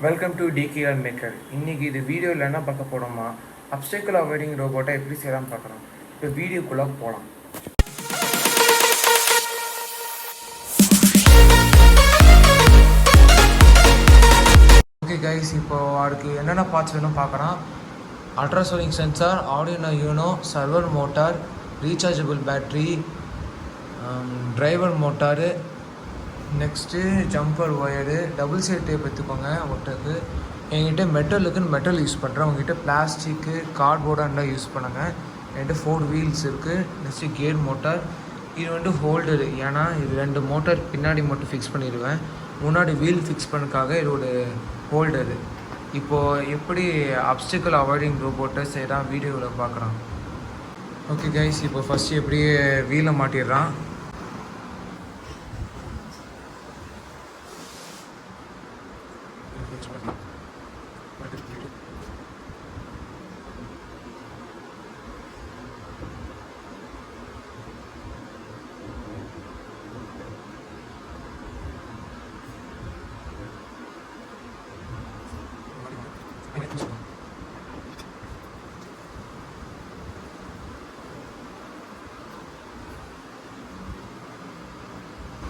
Welcome to DKR maker. இன்றைக்கி இது வீடியோவில் என்ன பார்க்க போகிறோமா, அப்டேக்கிள் அவாய்டிங் ரோபோட்டை எப்படி செய்யலாம்னு பார்க்குறோம். இப்போ வீடியோக்குள்ளே போகலாம். ஓகே கைஸ், இப்போது அதுக்கு என்னென்ன பார்ட்ஸ் வேணும் பார்க்கலாம். Ultrasonic sensor, Arduino Uno, server motor, rechargeable battery, driver motor, next jumper wire, double side tape எடுத்துக்கோங்க ஒட்டுக்கு. என்கிட்ட மெட்டல் யூஸ் பண்ணுறேன். உங்ககிட்ட பிளாஸ்டிக்கு கார்ட்போர்டாக இருந்தால் யூஸ் பண்ணுங்கள். என்கிட்ட 4 வீல்ஸ் இருக்குது. Next gear motor. இது ஹோல்டரு, ஏன்னா இது 2 மோட்டார் பின்னாடி மட்டும் ஃபிக்ஸ் பண்ணிடுவேன். முன்னாடி வீல் ஃபிக்ஸ் பண்ணக்காக இதோட ஹோல்டரு. இப்போது எப்படி அப்டேக்கிள் அவாய்டிங் ரோபோட்டை செய்கிறான் வீடியோவில் பார்க்குறான். ஓகே கைஸ், இப்போ ஃபஸ்ட்டு எப்படி வீலை மாட்டிடுறான்.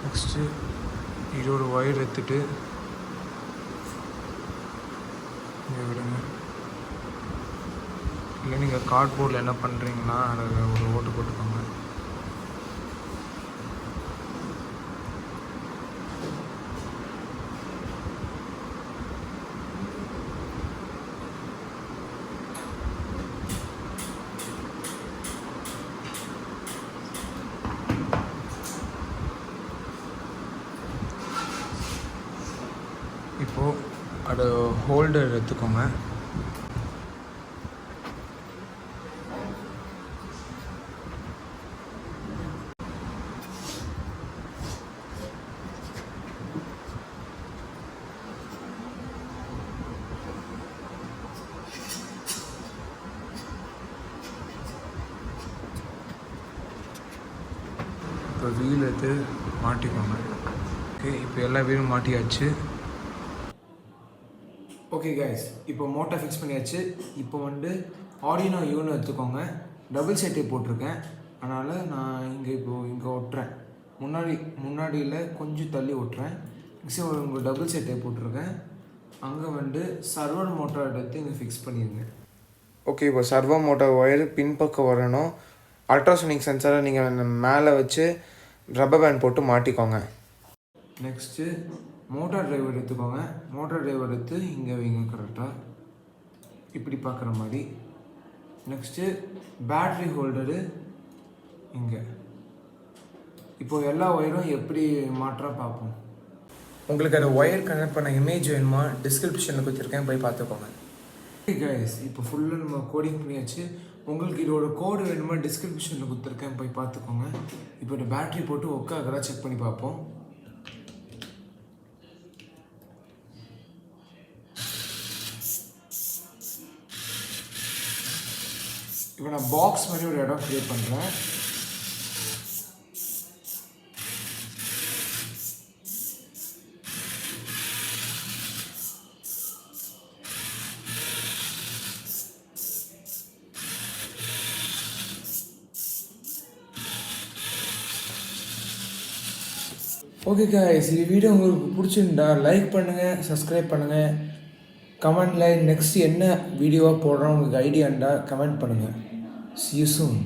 நெக்ஸ்ட்டு இதோட ஒயர் எடுத்துட்டு இங்கே விடுங்க. இல்லை நீங்கள் கார்ட்போர்டில் என்ன பண்ணுறீங்கன்னா அதில் ஒரு ஓட்டு போட்டுக்கோங்க. இப்போது அது ஹோல்டர் எடுத்துக்கோங்க. இப்போ வீல் எடுத்து மாட்டிக்கோங்க. ஓகே, இப்போ எல்லா வீலும் மாட்டியாச்சு. ஓகே கைஸ், இப்போ மோட்டார் ஃபிக்ஸ் பண்ணியாச்சு. இப்போ ஆர்டினோ யூனோ எடுத்துக்கோங்க. டபுள் சைட்டே போட்டிருக்கேன், அதனால் நான் இங்கே ஒட்டுறேன். முன்னாடியில் கொஞ்சம் தள்ளி ஒட்டுறேன். நெக்ஸ்ட் உங்கள் டபுள் சைட்டே போட்டிருக்கேன். அங்கே சர்வர் மோட்டார் எடுத்து இங்கே ஃபிக்ஸ் பண்ணிடுங்க. ஓகே, இப்போ சர்வர் மோட்டார் ஒயர் பின்பக்கம் வரணும். அல்ட்ராசோனிக் சென்சாரை நீங்கள் மேலே வச்சு ரப்பர் பேண்ட் போட்டு மாட்டிக்கோங்க. நெக்ஸ்ட்டு மோட்டார் டிரைவர் எடுத்துக்கோங்க. மோட்டார் டிரைவர் எடுத்து இங்கே வைங்க கரெக்டாக, இப்படி பார்க்குற மாதிரி. நெக்ஸ்ட்டு பேட்ரி ஹோல்டரு இங்கே. இப்போது எல்லா ஒயரும் எப்படி மாற்ற பார்ப்போம். உங்களுக்கு அந்த ஒயர் கனெக்ட் பண்ண இமேஜ் வேணுமா, டிஸ்கிரிப்ஷனில் கொடுத்துருக்கேன், போய் பார்த்துக்கோங்க. ஓகே கைஸ், இப்போ ஃபுல்லாக நம்ம கோடிங் பண்ணியாச்சு. உங்களுக்கு இதோட கோடு வேணுமா, டிஸ்கிரிப்ஷனில் கொடுத்துருக்கேன், போய் பார்த்துக்கோங்க. இப்போ இந்த பேட்ரி போட்டு ஒர்க் செக் பண்ணி பார்ப்போம். இப்போ நான் பாக்ஸ் மாதிரி ஒரு இடம் க்ரியேட் பண்ணுறேன். ஓகே கைஸ், இந்த வீடியோ உங்களுக்கு பிடிச்சிருந்தா லைக் பண்ணுங்கள், சப்ஸ்கிரைப் பண்ணுங்கள், கமெண்டில் நெக்ஸ்ட் என்ன வீடியோவாக போடுறோம் உங்களுக்கு ஐடியா இருந்தால் கமெண்ட் பண்ணுங்கள். See you soon.